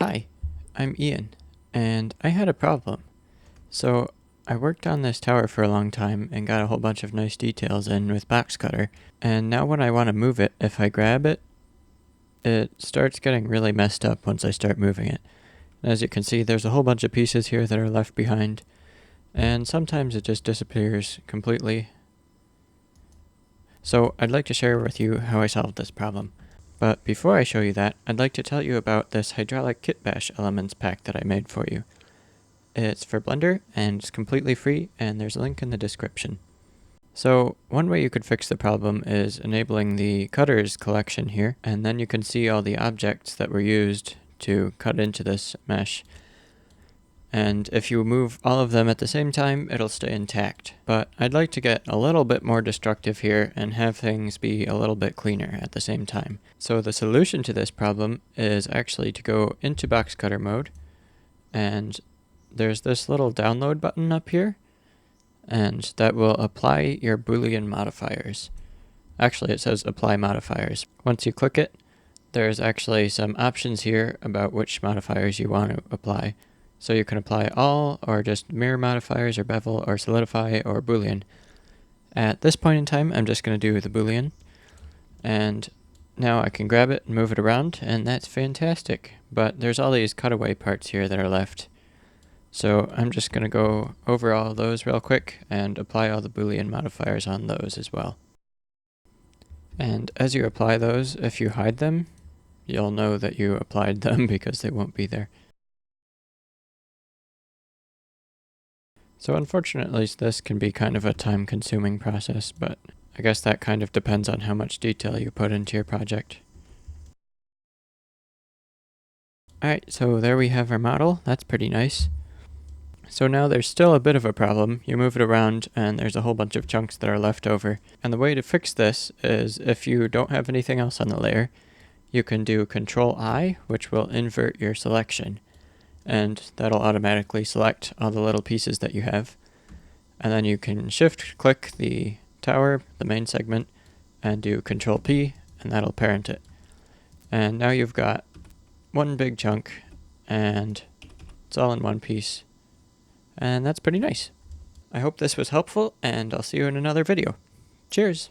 Hi, I'm Ian, and I had a problem. So, I worked on this tower for a long time and got a whole bunch of nice details in with Boxcutter, and now when I want to move it, if I grab it, it starts getting really messed up once I start moving it. And as you can see, there's a whole bunch of pieces here that are left behind, and sometimes it just disappears completely. So, I'd like to share with you how I solved this problem. But before I show you that, I'd like to tell you about this hydraulic kit bash elements pack that I made for you. It's for Blender, and it's completely free, and there's a link in the description. So, one way you could fix the problem is enabling the cutters collection here, and then you can see all the objects that were used to cut into this mesh. And if you move all of them at the same time, it'll stay intact. But I'd like to get a little bit more destructive here and have things be a little bit cleaner at the same time. So the solution to this problem is actually to go into Boxcutter mode, and there's this little download button up here, and that will apply your Boolean modifiers. Actually, it says apply modifiers. Once you click it, there's actually some options here about which modifiers you want to apply. So you can apply all, or just mirror modifiers, or bevel, or solidify, or Boolean. At this point in time, I'm just going to do the Boolean, and now I can grab it and move it around, and that's fantastic. But there's all these cutaway parts here that are left. So I'm just going to go over all those real quick and apply all the Boolean modifiers on those as well. And as you apply those, if you hide them, you'll know that you applied them because they won't be there. So unfortunately, this can be kind of a time-consuming process, but I guess that kind of depends on how much detail you put into your project. Alright, so there we have our model. That's pretty nice. So now there's still a bit of a problem. You move it around and there's a whole bunch of chunks that are left over. And the way to fix this is if you don't have anything else on the layer, you can do Control-I, which will invert your selection. And that'll automatically select all the little pieces that you have. And then you can Shift-click the tower, the main segment, and do Control-P, and that'll parent it. And now you've got one big chunk, and it's all in one piece. And that's pretty nice. I hope this was helpful, and I'll see you in another video. Cheers!